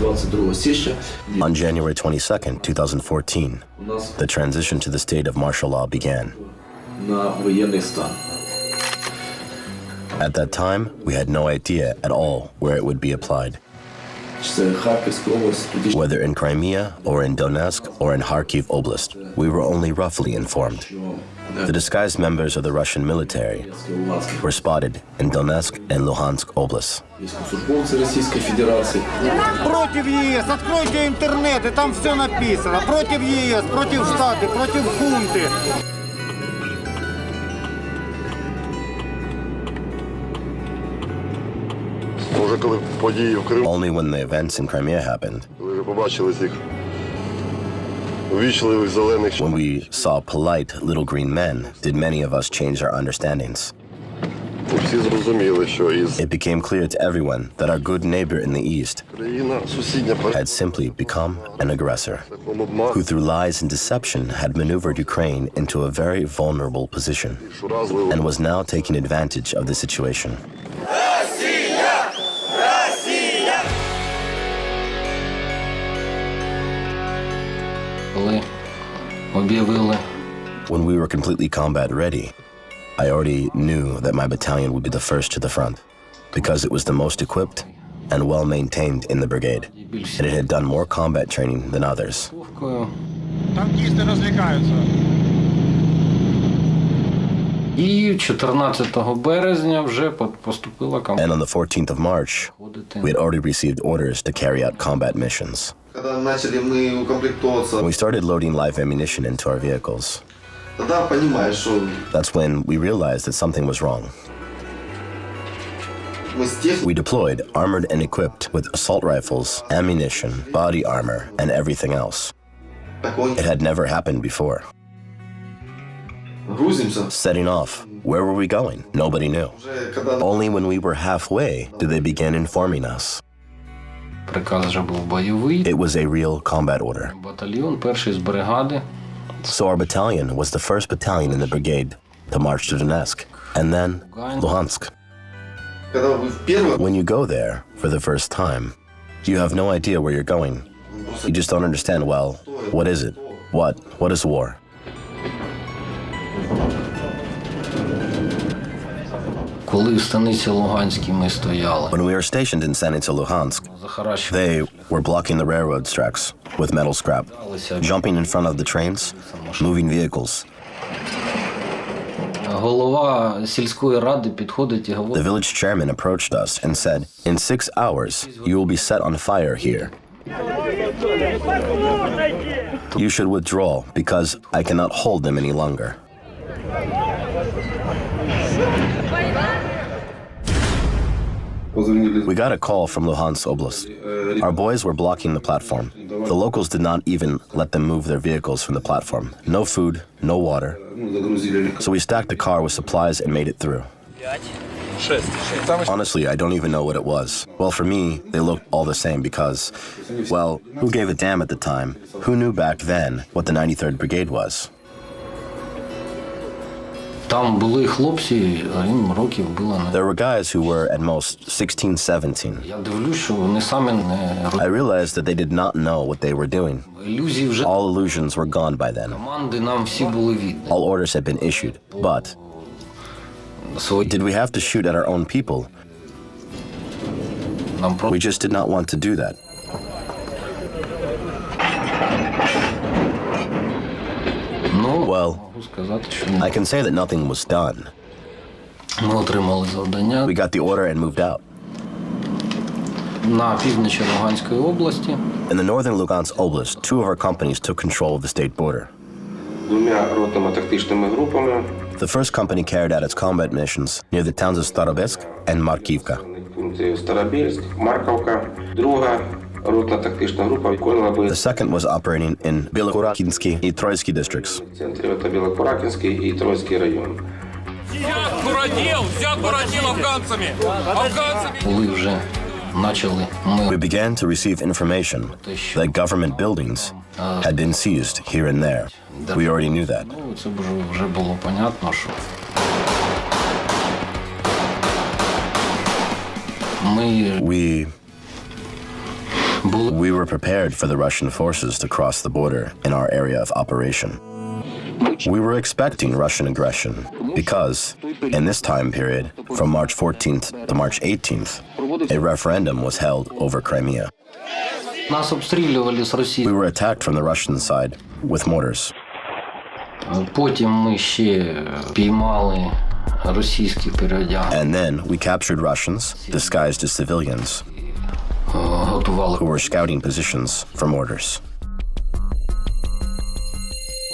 On January 22nd, 2014, the transition to the state of martial law began. At that time, we had no idea at all where it would be applied. Whether in Crimea or in Donetsk or in Kharkiv Oblast, we were only roughly informed. The disguised members of the Russian military were spotted in Donetsk and Luhansk Oblasts. Против ЕС, откройте интернет, и там все написано. Против ЕС, против Штаты, против хунты. Only when the events in Crimea happened, when we saw polite little green men, did many of us change our understandings. It became clear to everyone that our good neighbor in the East had simply become an aggressor, who through lies and deception had maneuvered Ukraine into a very vulnerable position and was now taking advantage of the situation. When we were completely combat ready, I already knew that my battalion would be the first to the front, because it was the most equipped and well-maintained in the brigade, and it had done more combat training than others. And on the 14th of March, we had already received orders to carry out combat missions. We started loading live ammunition into our vehicles. That's when we realized that something was wrong. We deployed armored and equipped with assault rifles, ammunition, body armor, and everything else. It had never happened before. Setting off. Where were we going? Nobody knew. Only when we were halfway did they begin informing us. It was a real combat order. So our battalion was the first battalion in the brigade to march to Donetsk, and then Luhansk. When you go there for the first time, you have no idea where you're going. You just don't understand, well, what is it? What is war? When we were stationed in Stanitsa Luhansk, they were blocking the railroad tracks with metal scrap, jumping in front of the trains, moving vehicles. The village chairman approached us and said, "In 6 hours, you will be set on fire here. You should withdraw because I cannot hold them any longer." We got a call from Luhansk Oblast. Our boys were blocking the platform. The locals did not even let them move their vehicles from the platform. No food, no water. So we stacked the car with supplies and made it through. Honestly, I don't even know what it was. Well, for me, they looked all the same because, well, who gave a damn at the time? Who knew back then what the 93rd Brigade was? There were guys who were at most 16, 17. I realized that they did not know what they were doing. All illusions were gone by then. All orders had been issued, but did we have to shoot at our own people? We just did not want to do that. Well, I can say that nothing was done. We got the order and moved out. In the northern Lugansk Oblast, 2 of our companies took control of the state border. The first company carried out its combat missions near the towns of Starobelsk and Markivka. The second was operating in Belokurakinsky and Troitsky districts. We began to receive information that government buildings had been seized here and there. We already knew that. We were prepared for the Russian forces to cross the border in our area of operation. We were expecting Russian aggression because, in this time period, from March 14th to March 18th, a referendum was held over Crimea. We were attacked from the Russian side with mortars. And then we captured Russians, disguised as civilians, who were scouting positions for mortars.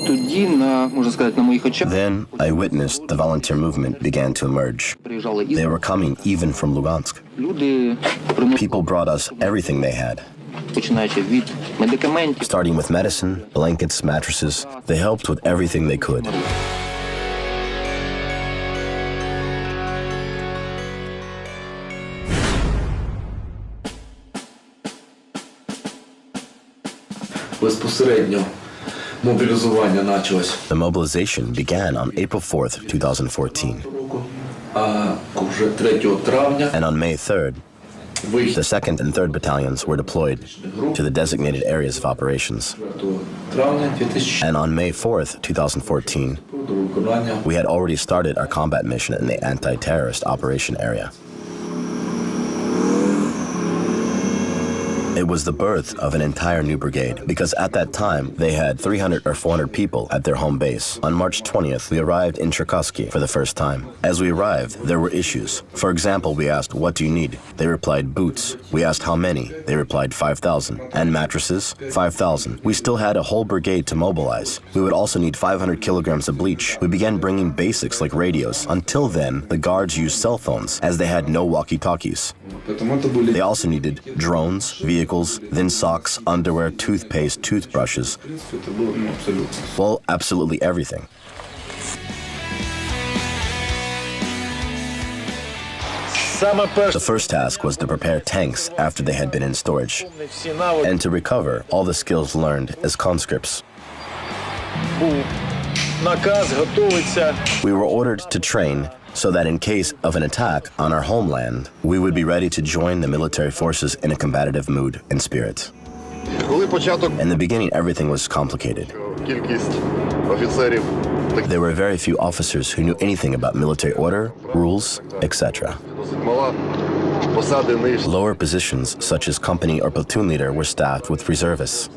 Then I witnessed the volunteer movement began to emerge. They were coming even from Lugansk. People brought us everything they had. Starting with medicine, blankets, mattresses, they helped with everything they could. The mobilization began on April 4th, 2014. And on May 3rd, the 2nd and 3rd battalions were deployed to the designated areas of operations. And on May 4th, 2014, we had already started our combat mission in the anti-terrorist operation area. It was the birth of an entire new brigade, because at that time, they had 300 or 400 people at their home base. On March 20th, we arrived in Cherkasky for the first time. As we arrived, there were issues. For example, we asked, "What do you need?" They replied, "Boots." We asked, "How many?" They replied, 5,000. And mattresses? 5,000. We still had a whole brigade to mobilize. We would also need 500 kilograms of bleach. We began bringing basics like radios. Until then, the guards used cell phones, as they had no walkie-talkies. They also needed drones, vehicles, then socks, underwear, toothpaste, toothbrushes. Well, absolutely everything. The first task was to prepare tanks after they had been in storage, and to recover all the skills learned as conscripts. We were ordered to train so that in case of an attack on our homeland, we would be ready to join the military forces in a combative mood and spirit. In the beginning, everything was complicated. There were very few officers who knew anything about military order, rules, etc. Lower positions, such as company or platoon leader, were staffed with reservists.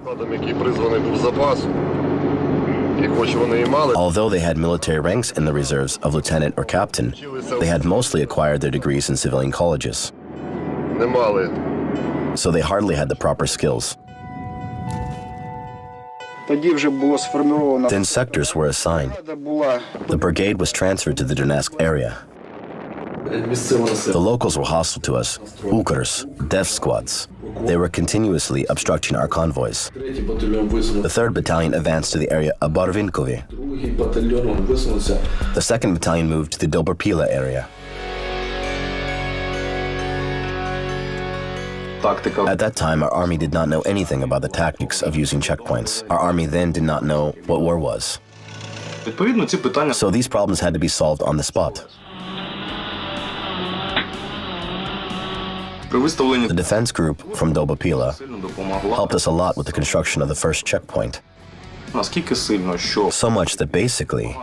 Although they had military ranks in the reserves of lieutenant or captain, they had mostly acquired their degrees in civilian colleges. So they hardly had the proper skills. Then sectors were assigned. The brigade was transferred to the Donetsk area. The locals were hostile to us, Ukrs, death squads. They were continuously obstructing our convoys. The 3rd Battalion advanced to the area of Barvinkovi. The 2nd Battalion moved to the Dobrpila area. At that time, our army did not know anything about the tactics of using checkpoints. Our army then did not know what war was. So these problems had to be solved on the spot. The defense group from Dobrpila helped us a lot with the construction of the first checkpoint. So much that basically,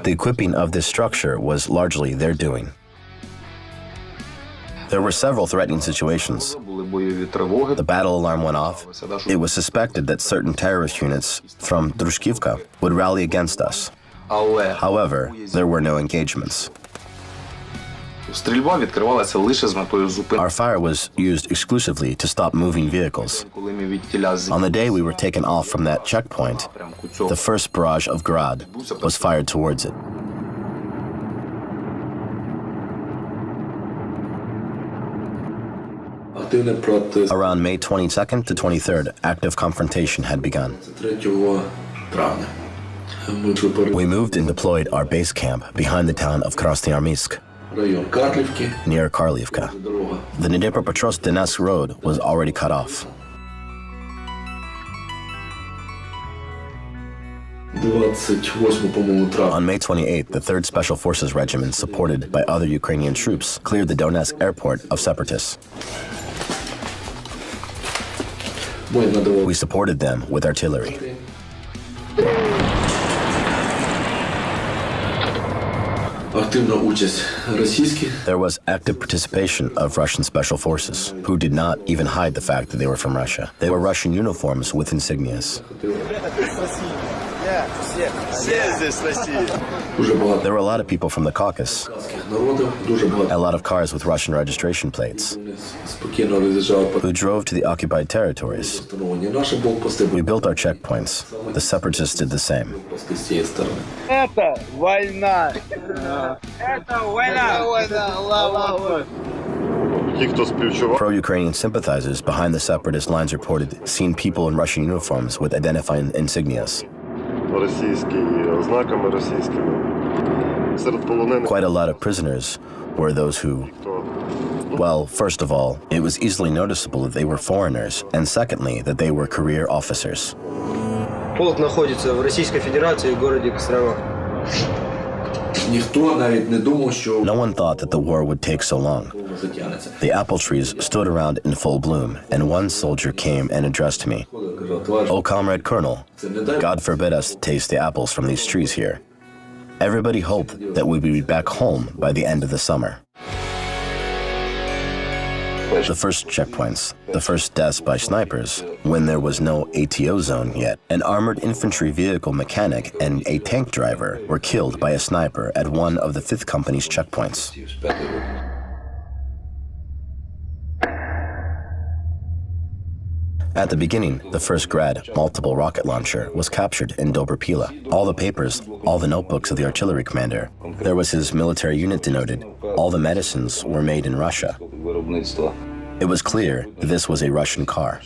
the equipping of this structure was largely their doing. There were several threatening situations. The battle alarm went off. It was suspected that certain terrorist units from Drushkivka would rally against us. However, there were no engagements. Our fire was used exclusively to stop moving vehicles. On the day we were taken off from that checkpoint, the first barrage of Grad was fired towards it. Around May 22nd to 23rd, active confrontation had begun. We moved and deployed our base camp behind the town of Krasnoyarsk, near Karlivka. The Dnipropetrovsk-Donetsk road was already cut off. On May 28th, the 3rd Special Forces Regiment, supported by other Ukrainian troops, cleared the Donetsk airport of separatists. We supported them with artillery. There was active participation of Russian special forces, who did not even hide the fact that they were from Russia. They were Russian uniforms with insignias. There were a lot of people from the Caucasus, a lot of cars with Russian registration plates, who drove to the occupied territories. We built our checkpoints. The separatists did the same. Pro-Ukrainian sympathizers behind the separatist lines reported seeing people in Russian uniforms with identifying insignias. Quite a lot of prisoners were those who, well, first of all, it was easily noticeable that they were foreigners, and secondly, that they were career officers. Полк находится в Российской Федерации в городе Кострома. No one thought that the war would take so long. The apple trees stood around in full bloom, and one soldier came and addressed me. "Oh, Comrade Colonel, God forbid us to taste the apples from these trees here." Everybody hoped that we would be back home by the end of the summer. The first checkpoints, the first deaths by snipers, when there was no ATO zone yet. An armored infantry vehicle mechanic and a tank driver were killed by a sniper at one of the 5th Company's checkpoints. At the beginning, the first Grad multiple rocket launcher was captured in Dobrpila. All the papers, all the notebooks of the artillery commander, there was his military unit denoted. All the medicines were made in Russia. It was clear that this was a Russian car.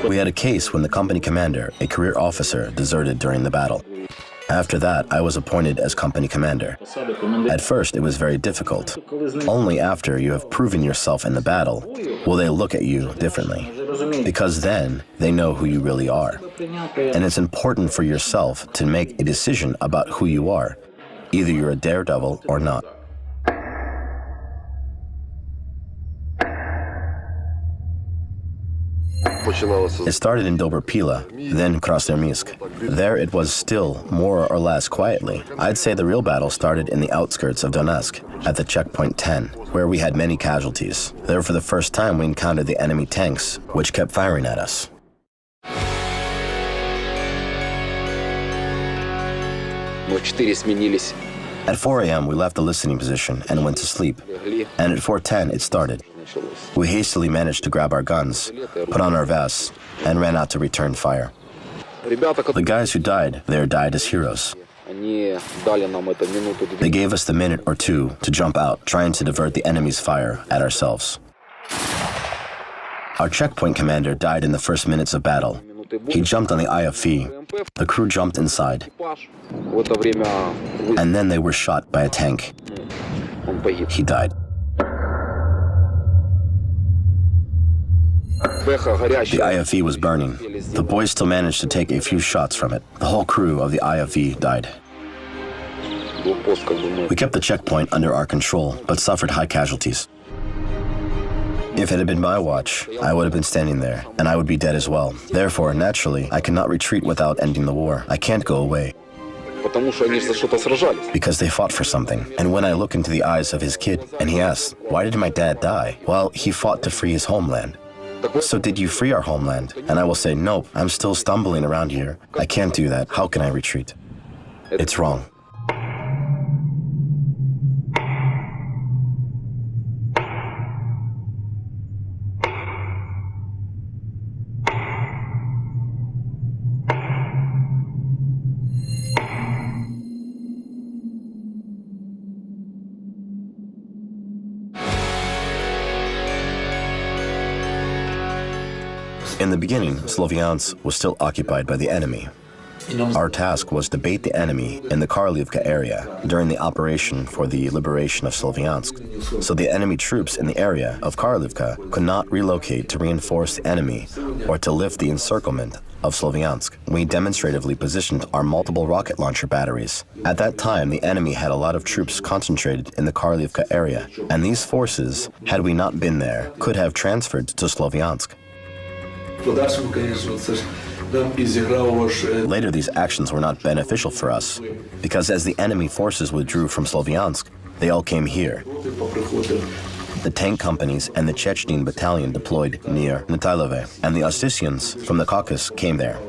We had a case when the company commander, a career officer, deserted during the battle. After that, I was appointed as company commander. At first, it was very difficult. Only after you have proven yourself in the battle will they look at you differently, because then they know who you really are. And it's important for yourself to make a decision about who you are. Either you're a daredevil or not. It started in Dobrpila, then Krasnoyarsk. There it was still more or less quietly. I'd say the real battle started in the outskirts of Donetsk, at the checkpoint 10, where we had many casualties. There for the first time we encountered the enemy tanks, which kept firing at us. At 4 a.m. we left the listening position and went to sleep, and at 4:10 it started. We hastily managed to grab our guns, put on our vests, and ran out to return fire. The guys who died there died as heroes. They gave us the minute or two to jump out, trying to divert the enemy's fire at ourselves. Our checkpoint commander died in the first minutes of battle. He jumped on the IFV. The crew jumped inside. And then they were shot by a tank. He died. The IFV was burning. The boys still managed to take a few shots from it. The whole crew of the IFV died. We kept the checkpoint under our control, but suffered high casualties. If it had been my watch, I would have been standing there, and I would be dead as well. Therefore, naturally, I cannot retreat without ending the war. I can't go away. Because they fought for something. And when I look into the eyes of his kid, and he asks, "Why did my dad die?" Well, he fought to free his homeland. So did you free our homeland? And I will say, nope, I'm still stumbling around here. I can't do that. How can I retreat? It's wrong. In the beginning, Sloviansk was still occupied by the enemy. Our task was to bait the enemy in the Karlivka area during the operation for the liberation of Sloviansk, so the enemy troops in the area of Karlivka could not relocate to reinforce the enemy or to lift the encirclement of Sloviansk. We demonstratively positioned our multiple rocket launcher batteries. At that time, the enemy had a lot of troops concentrated in the Karlivka area, and these forces, had we not been there, could have transferred to Sloviansk. Later, these actions were not beneficial for us, because as the enemy forces withdrew from Sloviansk, they all came here. The tank companies and the Chechen battalion deployed near Natailove, and the Ostissians from the Caucasus came there.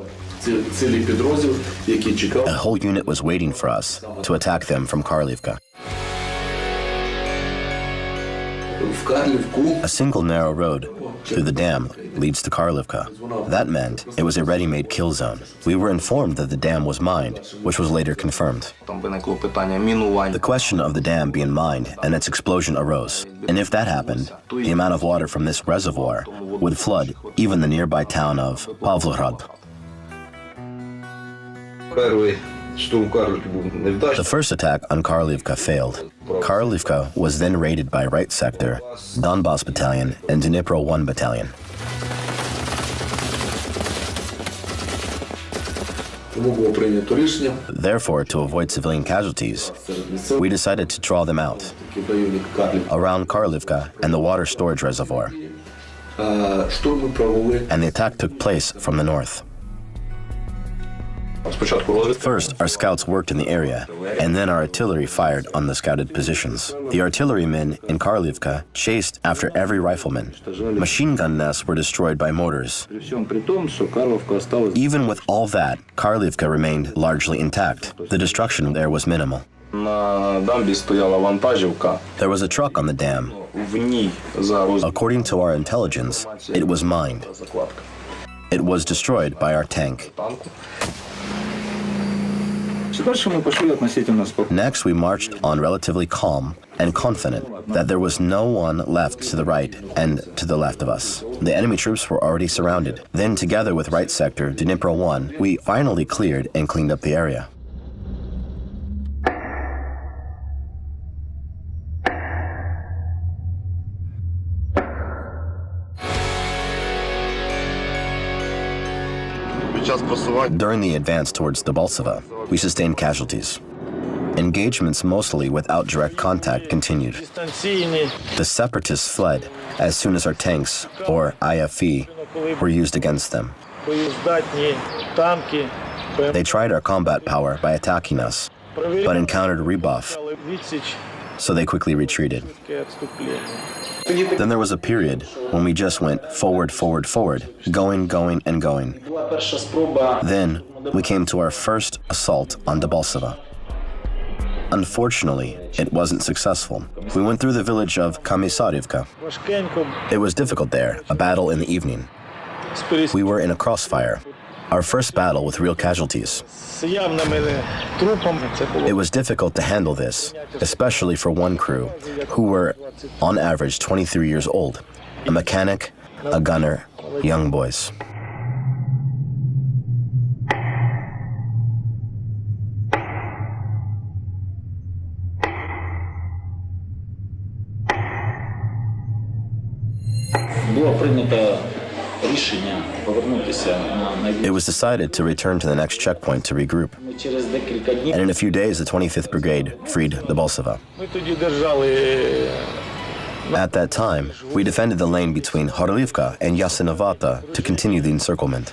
A whole unit was waiting for us to attack them from Karlivka. A single narrow road through the dam leads to Karlivka. That meant it was a ready-made kill zone. We were informed that the dam was mined, which was later confirmed. The question of the dam being mined and its explosion arose. And if that happened, the amount of water from this reservoir would flood even the nearby town of Pavlograd. The first attack on Karlivka failed. Karlivka was then raided by Right Sector, Donbass Battalion, and Dnipro 1 Battalion. Therefore, to avoid civilian casualties, we decided to draw them out around Karlivka and the water storage reservoir. And the attack took place from the north. First, our scouts worked in the area, and then our artillery fired on the scouted positions. The artillerymen in Karlivka chased after every rifleman. Machine gun nests were destroyed by mortars. Even with all that, Karlivka remained largely intact. The destruction there was minimal. There was a truck on the dam. According to our intelligence, it was mined. It was destroyed by our tank. Next, we marched on relatively calm and confident that there was no one left to the right and to the left of us. The enemy troops were already surrounded. Then, together with Right Sector, Dnipro 1, we finally cleared and cleaned up the area. During the advance towards Debaltseve, we sustained casualties. Engagements mostly without direct contact continued. The separatists fled as soon as our tanks, or IFE, were used against them. They tried our combat power by attacking us, but encountered a rebuff, so they quickly retreated. Then there was a period when we just went forward, forward, forward, going, and going. Then we came to our first assault on Debaltseve. Unfortunately, it wasn't successful. We went through the village of Komisarivka. It was difficult there, a battle in the evening. We were in a crossfire, our first battle with real casualties. It was difficult to handle this, especially for one crew, who were, on average, 23 years old, a mechanic, a gunner, young boys. It was decided to return to the next checkpoint to regroup. And in a few days, the 25th Brigade freed Debaltseve. At that time, we defended the lane between Horlivka and Yasinovata to continue the encirclement.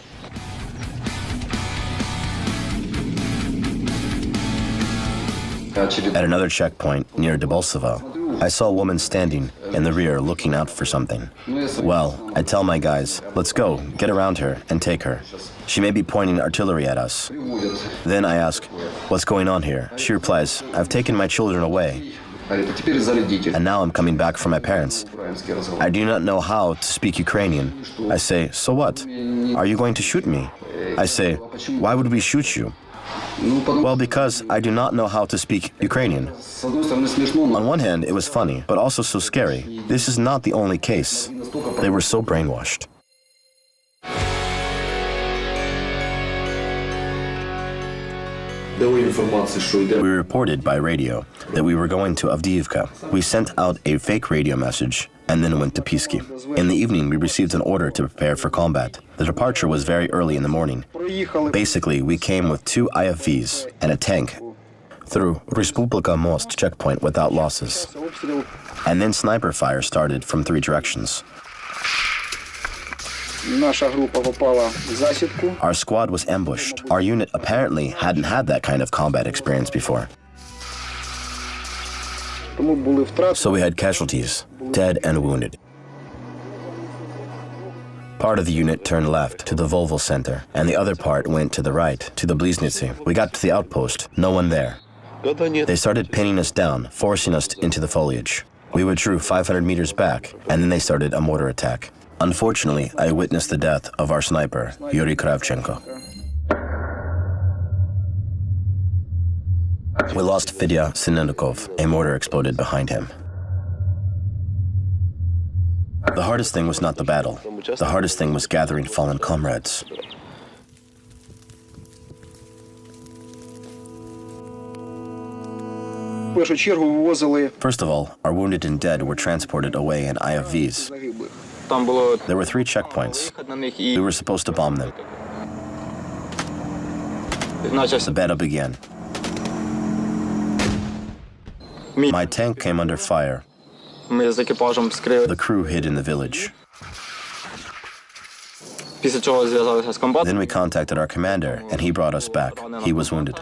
At another checkpoint near Debaltseve, I saw a woman standing in the rear looking out for something. Well, I tell my guys, let's go, get around her, and take her. She may be pointing artillery at us. Then I ask, what's going on here? She replies, I've taken my children away, and now I'm coming back for my parents. I do not know how to speak Ukrainian. I say, so what? Are you going to shoot me? I say, why would we shoot you? Well, because I do not know how to speak Ukrainian. On one hand, it was funny, but also so scary. This is not the only case. They were so brainwashed. We reported by radio that we were going to Avdiivka. We sent out a fake radio message and then went to Pisky. In the evening, we received an order to prepare for combat. The departure was very early in the morning. Basically, we came with 2 IFVs and a tank through Respublika Most checkpoint without losses. And then sniper fire started from 3 directions. Our squad was ambushed. Our unit apparently hadn't had that kind of combat experience before. So we had casualties, dead and wounded. Part of the unit turned left to the Volvo Center, and the other part went to the right, to the Bliznicy. We got to the outpost, no one there. They started pinning us down, forcing us into the foliage. We withdrew 500 meters back, and then they started a mortar attack. Unfortunately, I witnessed the death of our sniper, Yuri Kravchenko. We lost Fedya Sinendikov. A mortar exploded behind him. The hardest thing was not the battle. The hardest thing was gathering fallen comrades. First of all, our wounded and dead were transported away in IFVs. There were 3 checkpoints. We were supposed to bomb them. The battle began. My tank came under fire. The crew hid in the village. Then we contacted our commander, and he brought us back. He was wounded.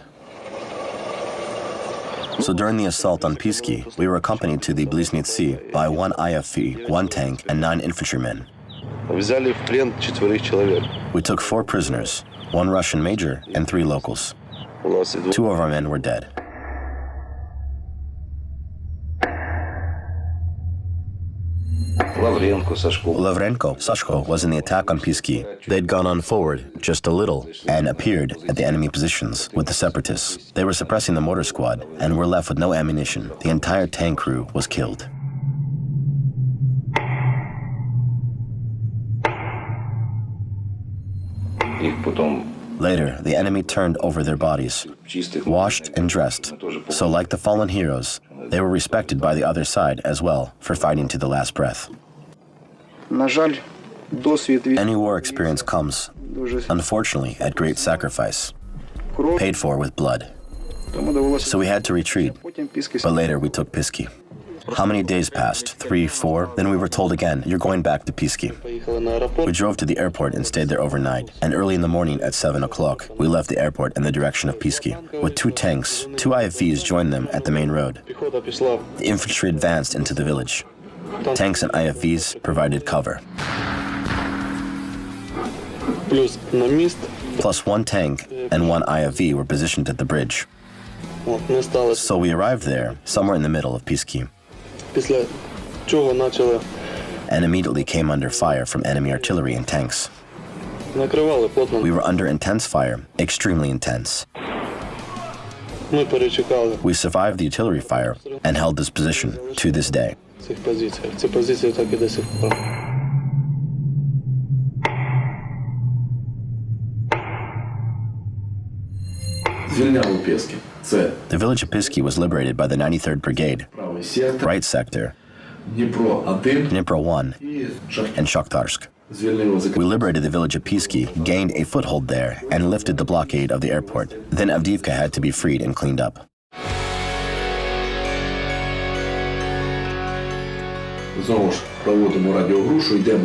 So during the assault on Pisky, we were accompanied to the Bliznicy by 1 IFV, 1 tank, and 9 infantrymen. We took 4 prisoners, 1 Russian major and 3 locals. 2 of our men were dead. Lavrenko, Sashko was in the attack on Pisky. They'd gone on forward just a little and appeared at the enemy positions with the separatists. They were suppressing the mortar squad and were left with no ammunition. The entire tank crew was killed. Later, the enemy turned over their bodies, washed and dressed. So like the fallen heroes, they were respected by the other side as well for fighting to the last breath. Any war experience comes, unfortunately, at great sacrifice, paid for with blood. So we had to retreat, but later we took Pisky. How many days passed? 3, 4? Then we were told again, you're going back to Pisky. We drove to the airport and stayed there overnight, and early in the morning at 7 o'clock, we left the airport in the direction of Pisky. With 2 tanks, 2 IFVs joined them at the main road. The infantry advanced into the village. Tanks and IFVs provided cover. Plus 1 tank and 1 IFV were positioned at the bridge. So we arrived there, somewhere in the middle of Pisky, and immediately came under fire from enemy artillery and tanks. We were under intense fire, extremely intense. We survived the artillery fire and held this position to this day. The village of Pisky was liberated by the 93rd Brigade, right sector, Dnipro 1, and Shakhtarsk. We liberated the village of Pisky, gained a foothold there, and lifted the blockade of the airport. Then Avdiivka had to be freed and cleaned up.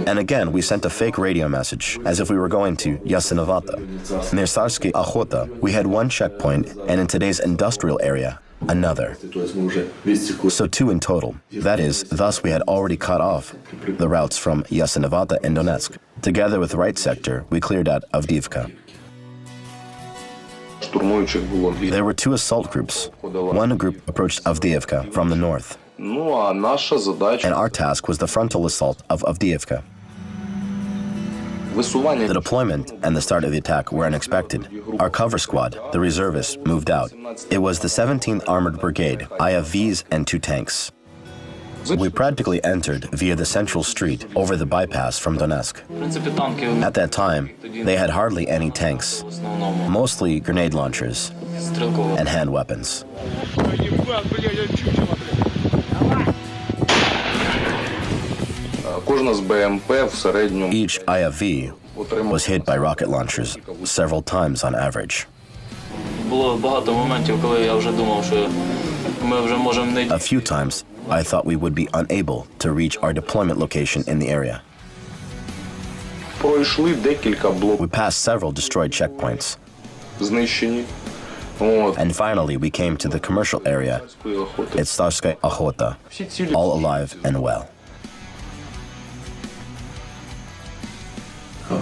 And again, we sent a fake radio message, as if we were going to Yasenovata. Near Sarsky Akhota, we had 1 checkpoint, and in today's industrial area, another. So 2 in total. That is, thus we had already cut off the routes from Yasenovata and Donetsk. Together with the right sector, we cleared out Avdiivka. There were 2 assault groups. One group approached Avdiivka from the north, and our task was the frontal assault of Avdiivka. The deployment and the start of the attack were unexpected. Our cover squad, the reservists, moved out. It was the 17th Armored Brigade, IFVs and 2 tanks. We practically entered via the central street over the bypass from Donetsk. At that time, they had hardly any tanks, mostly grenade launchers, and hand weapons. Each IFV was hit by rocket launchers several times on average. A few times, I thought we would be unable to reach our deployment location in the area. We passed several destroyed checkpoints. And finally, we came to the commercial area, Etstarskaya Ochota, all alive and well.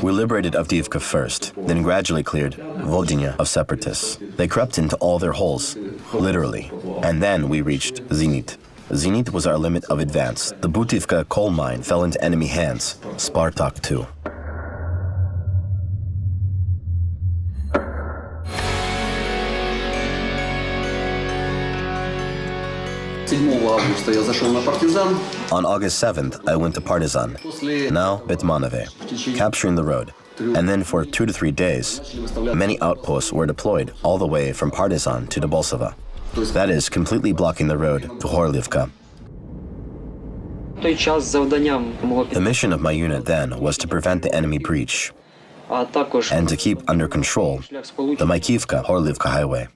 We liberated Avdiivka first, then gradually cleared Volodya of separatists. They crept into all their holes, literally. And then we reached Zenit. Zenit was our limit of advance. The Butivka coal mine fell into enemy hands. Spartak too. On August 7th, I went to Partizan, now Betmanove, capturing the road. And then for 2 to 3 days, many outposts were deployed all the way from Partizan to Debaltseve. That is, completely blocking the road to Horlivka. The mission of my unit then was to prevent the enemy breach and to keep under control the Makiivka-Horlivka highway.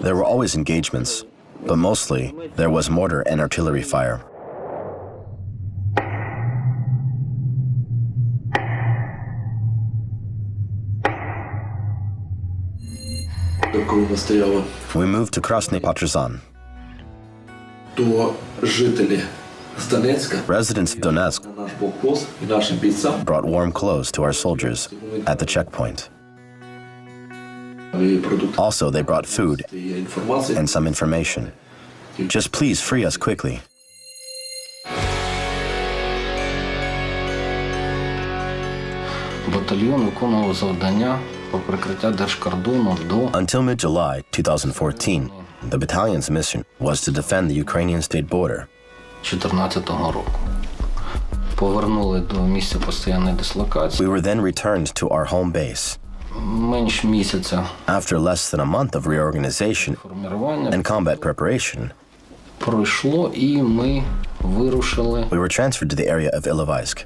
There were always engagements, but mostly there was mortar and artillery fire. We moved to Krasny Partizan. Residents of Donetsk brought warm clothes to our soldiers at the checkpoint. Also, they brought food and some information. Just please free us quickly. Until mid-July 2014, the battalion's mission was to defend the Ukrainian state border. We were then returned to our home base. After less than a month of reorganization and combat preparation, we were transferred to the area of Ilovaisk.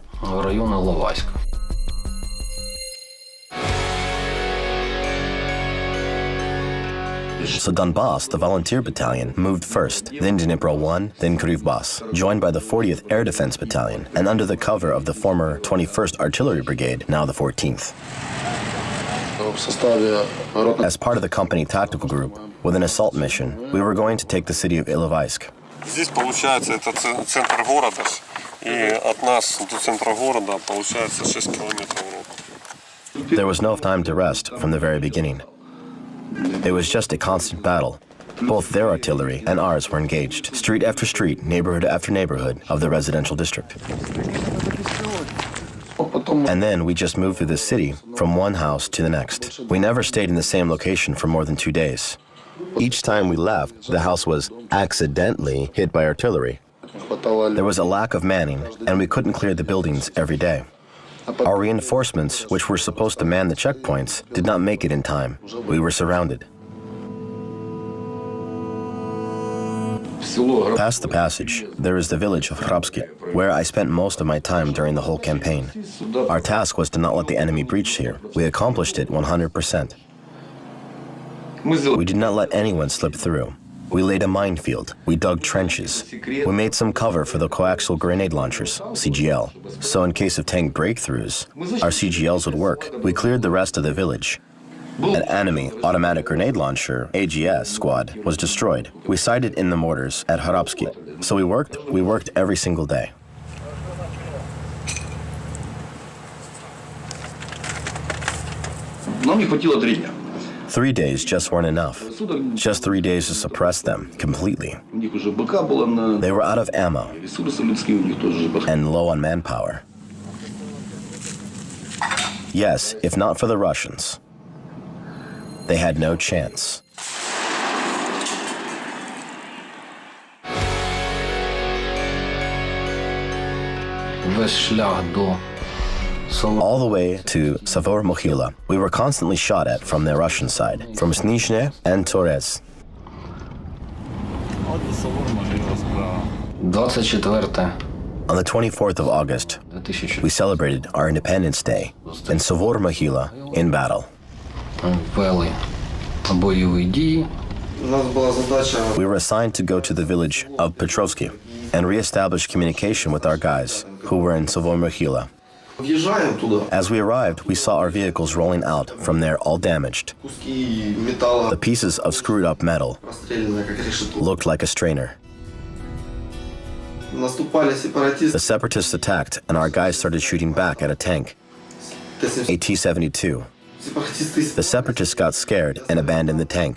So Donbass, the volunteer battalion, moved first, then Dnipro 1, then Kryvbas, joined by the 40th Air Defense Battalion, and under the cover of the former 21st Artillery Brigade, now the 14th. As part of the company tactical group, with an assault mission, we were going to take the city of Ilovaisk. Здесь, получается, это центр города, и от нас до центра города, получается, 6 километров. There was no time to rest from the very beginning. It was just a constant battle. Both their artillery and ours were engaged, street after street, neighborhood after neighborhood of the residential district. And then we just moved through the city from one house to the next. We never stayed in the same location for more than 2 days. Each time we left, the house was accidentally hit by artillery. There was a lack of manning, and we couldn't clear the buildings every day. Our reinforcements, which were supposed to man the checkpoints, did not make it in time. We were surrounded. Past the passage, there is the village of Hrabsky, where I spent most of my time during the whole campaign. Our task was to not let the enemy breach here. We accomplished it 100%. We did not let anyone slip through. We laid a minefield. We dug trenches. We made some cover for the coaxial grenade launchers, CGL. So in case of tank breakthroughs, our CGLs would work. We cleared the rest of the village. An enemy automatic grenade launcher, AGS squad, was destroyed. We sighted in the mortars at Hrabsky. So we worked every single day. Нам не хватило 3 дня. 3 days just weren't enough. Just 3 days to suppress them completely. They were out of ammo and low on manpower. Yes, if not for the Russians, they had no chance. Весь шлях до all the way to Savor-Mohyla. We were constantly shot at from the Russian side, from Snizhne and Torez. 24 On the 24th of August, we celebrated our Independence Day in Savor-Mohyla in battle. вели бойові дії. У нас була задача We were assigned to go to the village of Petrovsky and reestablish communication with our guys who were in Savor-Mohyla. в'їжджаємо туди. As we arrived, we saw our vehicles rolling out from there all damaged. Куски металла The pieces of screwed up metal простреляны как решето. looked like a strainer. Наступали сепаратисты. The separatists attacked and our guys started shooting back at a tank, a T-72. Сепаратисты. The separatists got scared and abandoned the tank.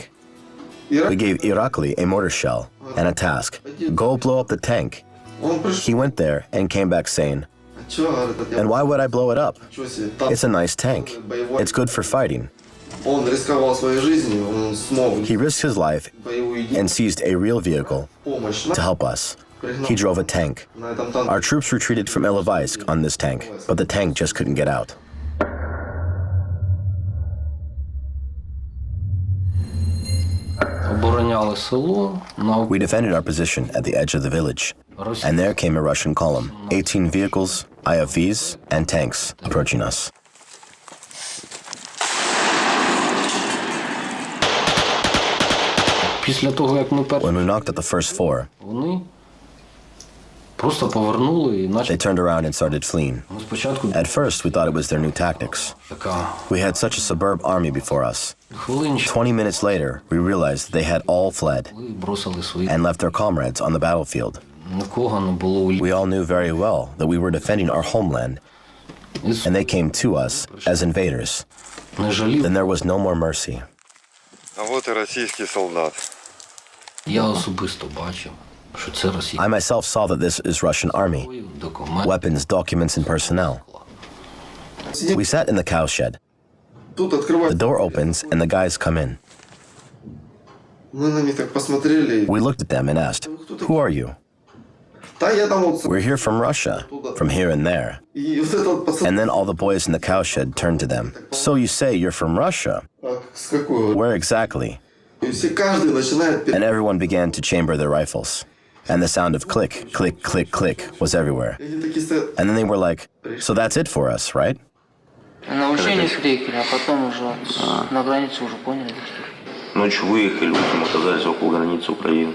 We gave Irakli a mortar shell and a task. Go blow up the tank. Он пришел. He went there and came back saying, А чё, говорит, and why would I blow it up? Чё себе, танк It's a nice tank. It's good for fighting. Он рисковал своей жизнью, он смог He risked his life боевую and seized a real vehicle помощь. to help us. He drove a tank. На этом танке. Our troops retreated from Ilovaisk on this tank, but the tank just couldn't get out. Обороняли село. We defended our position at the edge of the village, and there came a Russian column, 18 vehicles, IFVs, and tanks approaching us. Після того, як ми When we knocked at the first four, вони просто повернули і they начали. turned around and started fleeing. Ми спочатку At first, we thought it was their new tactics. така We had such a superb army before us. хвилинчик 20 minutes later, we realized they had all fled бросили свої. and left their comrades on the battlefield. Нікого не було. We all knew very well that we were defending our homeland, and they came to us as invaders. Не жалів. Then there was no more mercy. А от і російський солдат. Я особисто бачив, що це Росія. I myself saw that this is Russian army, Документ. weapons, documents, and personnel. We sat in the cowshed. Тут The открывать. door opens and the guys come in. Мы на них так посмотрели. We looked at them and asked, "Who are you?" Да, я там вот. "We're here from Russia, from here and there." И вот этот пацан. And then all the boys in the cowshed turned to them. "So you say you're from Russia? С какой? Where exactly?" И все, каждый начинает. And everyone began to chamber their rifles. And the sound of click, click, click, click was everywhere. Они такие стоят. And then they were like, "So that's it for us, right?" На учение встретили, а потом уже на границе уже поняли. Ночью выехали, утром оказались около границы Украины.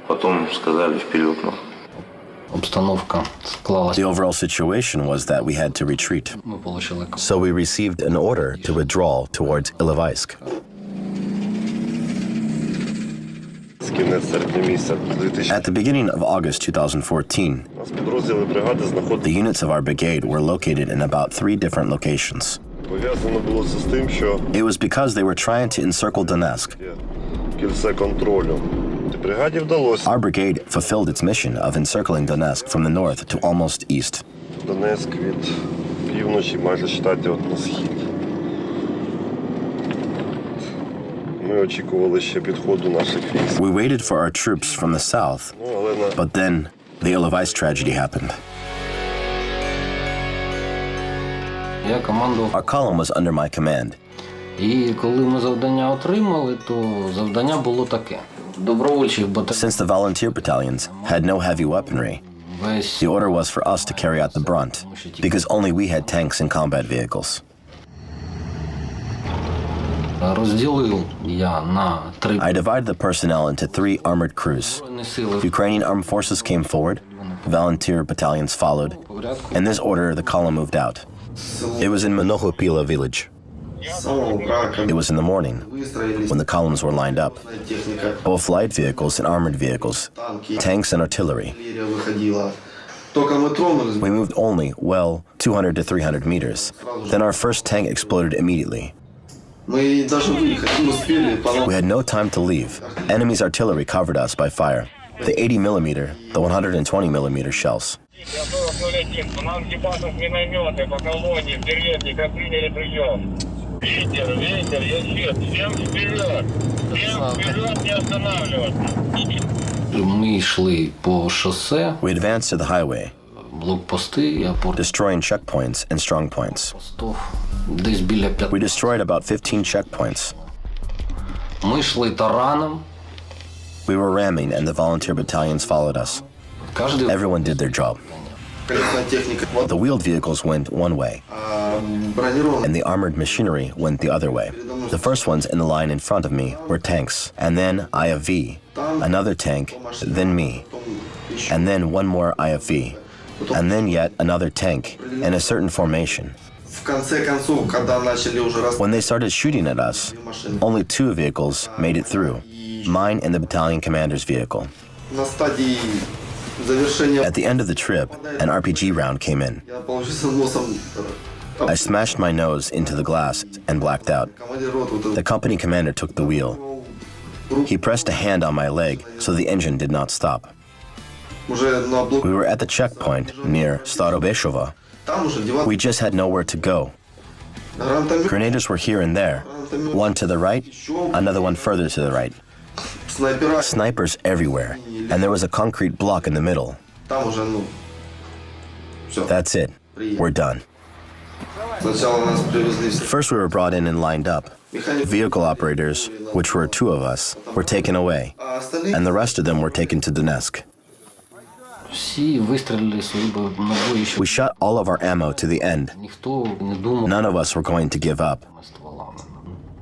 Потом сказали вперед. Обстановка склалась. The overall situation was that we had to retreat. Ми отримали So we received an order to withdraw towards Ilovaisk. Кінець серпня місяця 2000. At the beginning of August 2014, У нас підрозділи бригади знаходилися. the units of our brigade were located in about 3 different locations. Пов'язано було це з тим, що It was because they were trying to encircle Donetsk. є кільце контролю. Бригаді вдалося. Our brigade fulfilled its mission of encircling Donetsk from the north to almost east. Донецьк від півночі майже штаті от на схід. Ми очікували ще підходу наших військ. We waited for our troops from the south, Ну, але на but then the Ilovaisk tragedy happened. Я командував. Our column was under my command. І коли ми завдання отримали, то завдання було таке. Добровольчих батальйонів. Since the volunteer battalions had no heavy weaponry, Весь the order was for us to carry out the brunt, because only we had tanks and combat vehicles. розділив я на 3 I divided the personnel into 3 armored crews. збройні сили. Ukrainian armed forces came forward, volunteer battalions followed. In this order, the column moved out. It was in Mnohopila village. С самого утра, как It was in the morning, выстроились. when the columns were lined up. Техника, Both light vehicles and armored vehicles, танки, tanks and artillery. артиллерия выходила. Только мы тронулись. We moved only, 200 to 300 meters. Then our first tank exploded immediately. Мы даже выехать не успели. We had no time to leave. Enemy's artillery covered us by fire. The 80mm, the 120mm shells. Я 4001, по нам ебашут минометы по колонне, в деревне, как приняли прием. Ветер, ветер, я щит, всем вперед, не останавливаться. Ми йшли по шосе. We advanced to the highway. Блокпости і destroying checkpoints and strong points. опорпостів десь біля We 5. destroyed about 15 checkpoints. Ми йшли тараном. We were ramming and the volunteer battalions followed us. Кожен Everyone did their job. The wheeled vehicles went one way, and the armored machinery went the other way. The first ones in the line in front of me were tanks, and then IFV, another tank, then me, and then one more IFV, and then yet another tank in a certain formation. When they started shooting at us, only 2 vehicles made it through, mine and the battalion commander's vehicle. At the end of the trip, an RPG round came in. I smashed my nose into the glass and blacked out. The company commander took the wheel. He pressed a hand on my leg so the engine did not stop. We were at the checkpoint near Starobeshova. We just had nowhere to go. Grenadiers were here and there, one to the right, another one further to the right. Snipers everywhere, and there was a concrete block in the middle. That's it. We're done. First we were brought in and lined up. Vehicle operators, which were 2 of us, were taken away, and the rest of them were taken to Donetsk. всі вистрілили свої набої, що We shot all of our ammo to the end. ніхто не думав None of us were going to give up. стволами.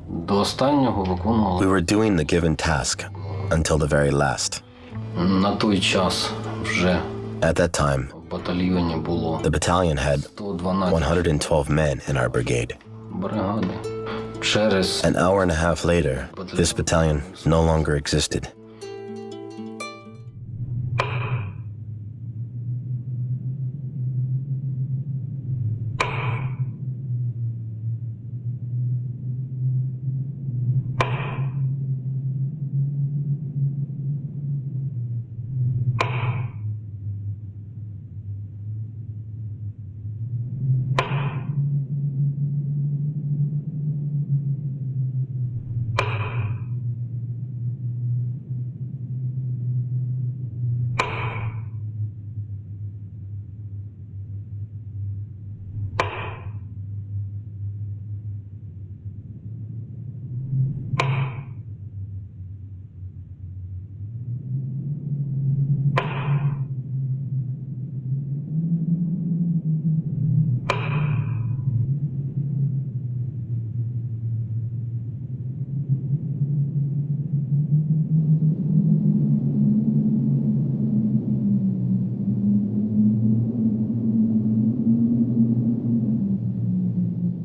До останнього We виконували. were doing the given task until the very last. На той час вже At that time, в батальйоні було the battalion had 112 112 men in our brigade. бригади. Через An hour and a half later, this battalion no longer existed.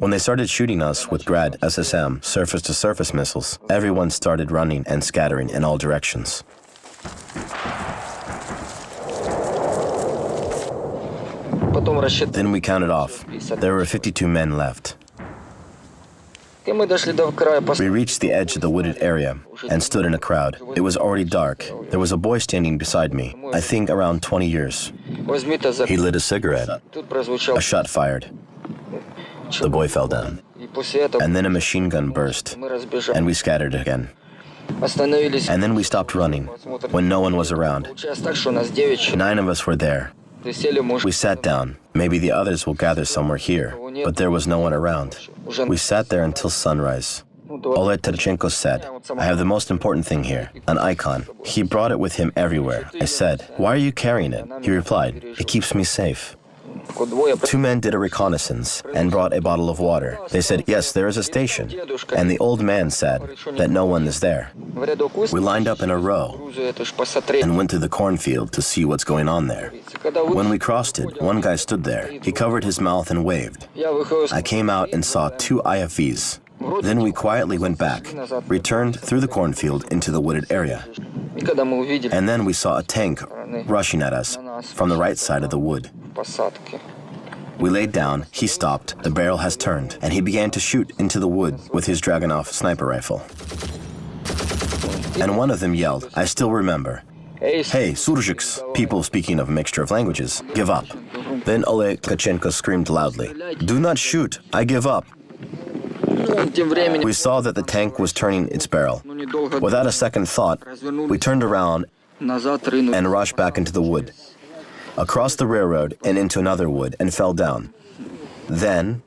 When they started shooting us with Grad SSM surface-to-surface missiles, everyone started running and scattering in all directions. Then we counted off. There were 52 men left. We reached the edge of the wooded area and stood in a crowd. It was already dark. There was a boy standing beside me, I think around 20 years. He lit a cigarette. A shot fired. The boy fell down. And then a machine gun burst, and we scattered again. And then we stopped running when no one was around. 9 of us were there. We sat down. Maybe the others will gather somewhere here, but there was no one around. We sat there until sunrise. Oleg Terchenko said, "I have the most important thing here, an icon." He brought it with him everywhere. I said, "Why are you carrying it?" He replied, "It keeps me safe." 2 men did a reconnaissance and brought a bottle of water. They said, "Yes, there is a station." And the old man said that no one is there. We lined up in a row and went to the cornfield to see what's going on there. When we crossed it, one guy stood there. He covered his mouth and waved. I came out and saw 2 IFVs. Then we quietly went back, returned through the cornfield into the wooded area. And then we saw a tank rushing at us from the right side of the wood. We laid down, he stopped, the barrel has turned, and he began to shoot into the wood with his Dragunov sniper rifle. And one of them yelled, I still remember, "Hey, Surziks," people speaking of a mixture of languages, "give up." Then Oleg Tkachenko screamed loudly, "Do not shoot, I give up." We saw that the tank was turning its barrel. Without a second thought, we turned around and rushed back into the wood. across the railroad and into another wood and fell down. Then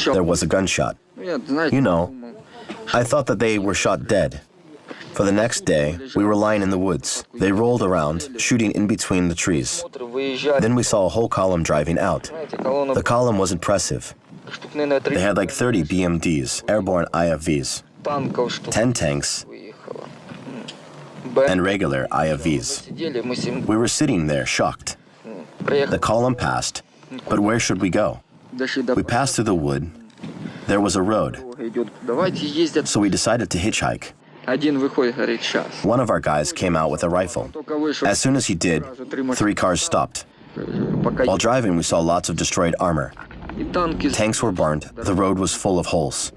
there was a gunshot. You know, I thought that they were shot dead. For the next day, we were lying in the woods. They rolled around, shooting in between the trees. Then we saw a whole column driving out. The column was impressive. They had like 30 BMDs, airborne IFVs, 10 tanks, and regular IFVs. We were sitting there, shocked. The column passed, but where should we go? We passed through the wood. There was a road. So we decided to hitchhike. One of our guys came out with a rifle. As soon as he did, 3 cars stopped. While driving, we saw lots of destroyed armor. Tanks were burned. The road was full of holes.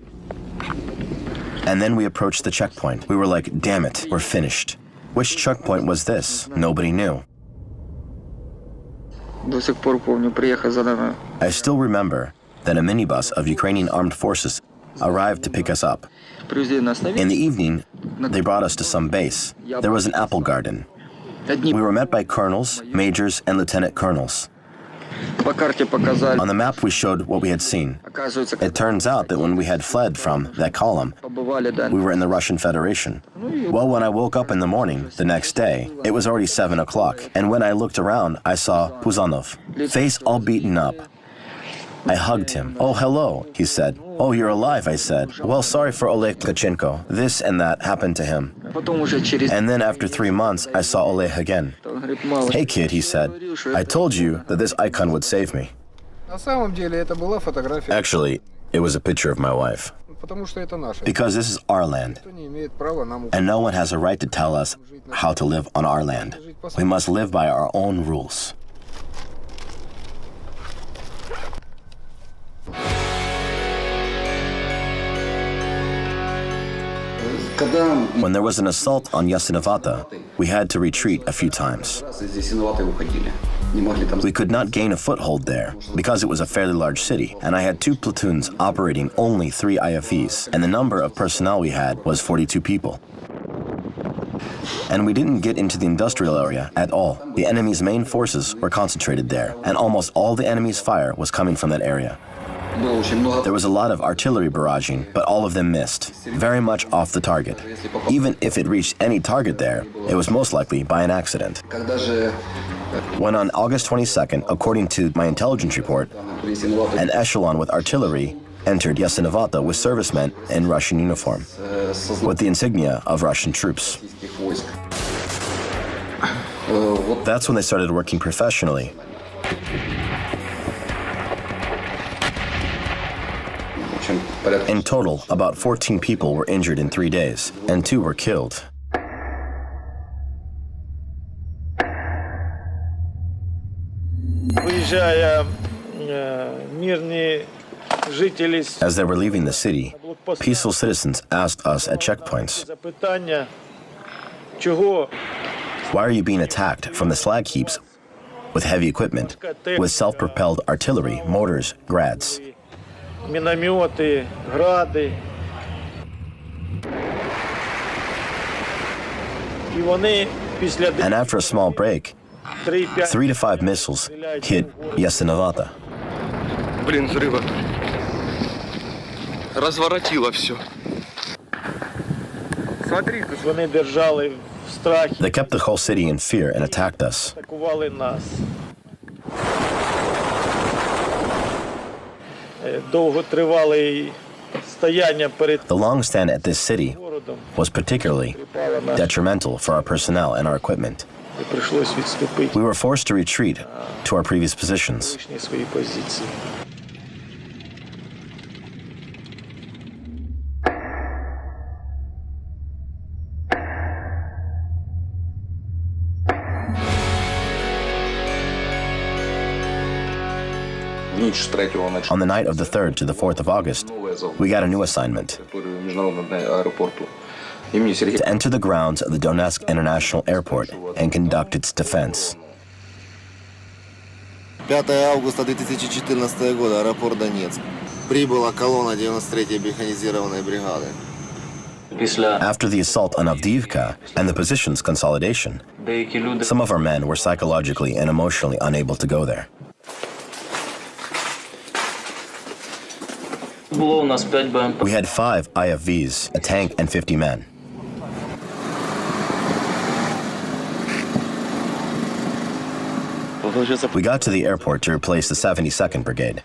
And then we approached the checkpoint. We were like, damn it, we're finished. Which checkpoint was this? Nobody knew. I still remember that a minibus of Ukrainian armed forces arrived to pick us up. In the evening, they brought us to some base. There was an apple garden. We were met by colonels, majors, and lieutenant colonels. On the map, we showed what we had seen. It turns out that when we had fled from that column, we were in the Russian Federation. Well, when I woke up in the morning, the next day, it was already 7 o'clock. And when I looked around, I saw Puzanov, face all beaten up. I hugged him. Oh, hello, he said. Oh, you're alive, I said. Well, sorry for Oleg Tkachenko. This and that happened to him. And then after 3 months, I saw Oleg again. Hey, kid, he said. I told you that this icon would save me. Actually, it was a picture of my wife. Because this is our land. And no one has a right to tell us how to live on our land. We must live by our own rules. When there was an assault on Yasinovata, we had to retreat a few times. We could not gain a foothold there because it was a fairly large city, and I had 2 platoons operating only 3 IFVs, and the number of personnel we had was 42 people. And we didn't get into the industrial area at all. The enemy's main forces were concentrated there, and almost all the enemy's fire was coming from that area. There was a lot of artillery barraging, but all of them missed, very much off the target. Even if it reached any target there, it was most likely by an accident. When on August 22nd, according to my intelligence report, an echelon with artillery entered Yasinovata with servicemen in Russian uniform, with the insignia of Russian troops. That's when they started working professionally. In total, about 14 people were injured in 3 days, and 2 were killed. As they were leaving the city, peaceful citizens asked us at checkpoints, "Why are you being attacked from the slag heaps with heavy equipment, with self-propelled artillery, mortars, grads?" Міномети, гради. І вони після And after a small break, 3 to 5 missiles hit Yasinovata. Блин, взрыва. Разворотило все. Смотри, вони держали в страхі. They kept the whole city in fear and attacked us. Атакували нас. Довготривалий стояння перед The long stand at this city was particularly detrimental for our personnel and our equipment. прийшлось відступити We were forced to retreat to our previous positions. на свої позиції. On the night of the 3rd to the 4th of August, we got a new assignment to enter the grounds of the Donetsk International Airport and conduct its defense. 5 августа 2014 года, аэропорт Донецк. Прибыла колонна 93-й механизированной бригады. After the assault on Avdiivka and the positions consolidation, some of our men were psychologically and emotionally unable to go there. We had 5 IFVs, a tank, and 50 men. We got to the airport to replace the 72nd Brigade,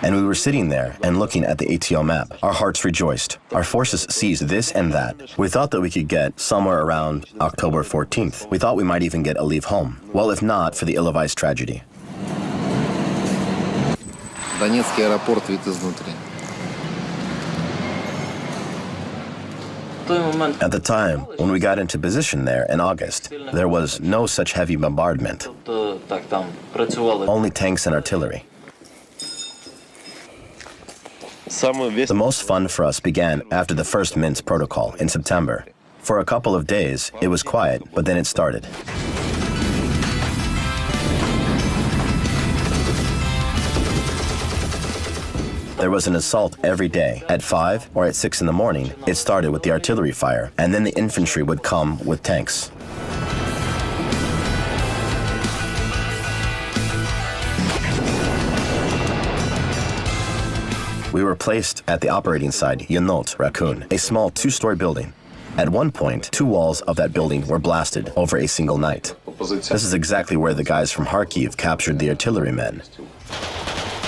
and we were sitting there and looking at the ATO map. Our hearts rejoiced. Our forces seized this and that. We thought that we could get somewhere around October 14th. We thought we might even get a leave home. Well, if not, for the ill-advised tragedy. Донецкий аэропорт вид изнутри. At the time, when we got into position there in August, there was no such heavy bombardment. Only tanks and artillery. The most fun for us began after the first Minsk protocol in September. For a couple of days, it was quiet, but then it started. There was an assault every day. At 5 or at 6 in the morning, it started with the artillery fire, and then the infantry would come with tanks. We were placed at the operating site, Yenot, Raccoon, a small 2-story building. At one point, 2 walls of that building were blasted over a single night. This is exactly where the guys from Kharkiv captured the artillerymen.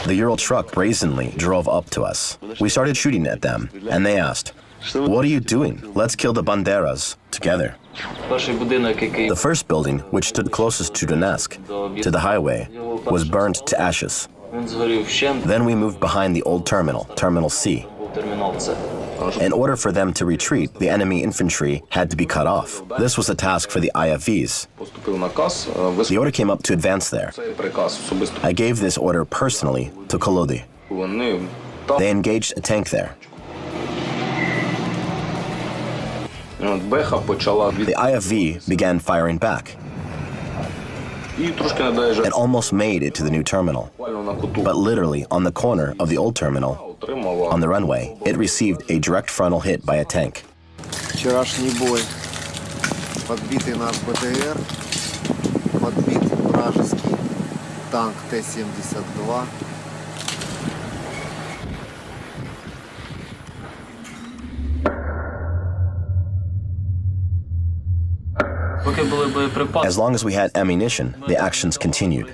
The Ural truck brazenly drove up to us. We started shooting at them, and they asked, "What are you doing? Let's kill the Banderas together." The first building, which stood closest to Donetsk, to the highway, was burned to ashes. Then we moved behind the old terminal, Terminal C. In order for them to retreat, the enemy infantry had to be cut off. This was a task for the IFVs. The order came up to advance there. I gave this order personally to Kolody. They engaged a tank there. The IFV began firing back. It almost made it to the new terminal, but literally on the corner of the old terminal, on the runway, it received a direct frontal hit by a tank. Вчерашний бой. Подбитый наш БТР, подбит вражеский танк Т-72. As long as we had ammunition, the actions continued.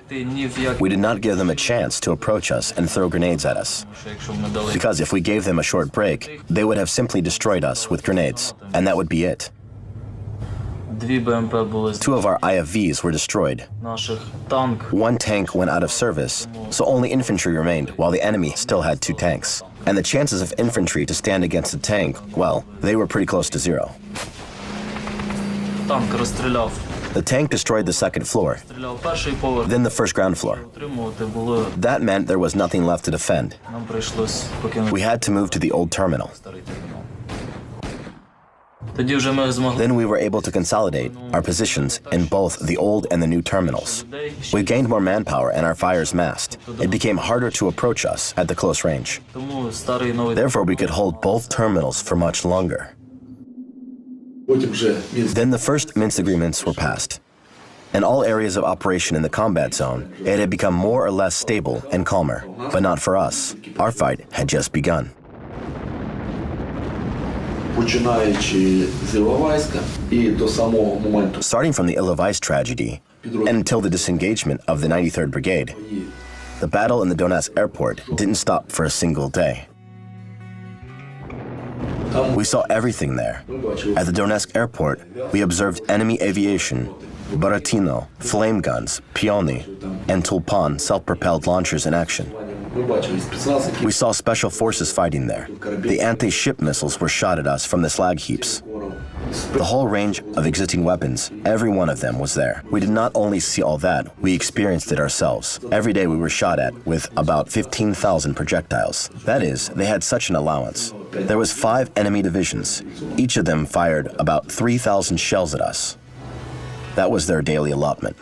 We did not give them a chance to approach us and throw grenades at us. Because if we gave them a short break, they would have simply destroyed us with grenades, and that would be it. 2 of our IFVs were destroyed. 1 tank went out of service, so only infantry remained while the enemy still had 2 tanks. And the chances of infantry to stand against a tank, well, they were pretty close to 0. The tank destroyed the 2nd floor, then the 1st ground floor. That meant there was nothing left to defend. We had to move to the old terminal. Then we were able to consolidate our positions in both the old and the new terminals. We gained more manpower and our fires masked. It became harder to approach us at the close range. Therefore, we could hold both terminals for much longer. Then the first Minsk agreements were passed. In all areas of operation in the combat zone, it had become more or less stable and calmer. But not for us. Our fight had just begun. Starting from the ill-advised tragedy and until the disengagement of the 93rd Brigade, the battle in the Donetsk airport didn't stop for a single day. We saw everything there. At the Donetsk airport, we observed enemy aviation, Baratino, flame guns, Pioni, and Tulpan self-propelled launchers in action. We saw special forces fighting there. The anti-ship missiles were shot at us from the slag heaps. The whole range of existing weapons, every one of them was there. We did not only see all that, we experienced it ourselves. Every day we were shot at with about 15,000 projectiles. That is, they had such an allowance. There was 5 enemy divisions. Each of them fired about 3,000 shells at us. That was their daily allotment.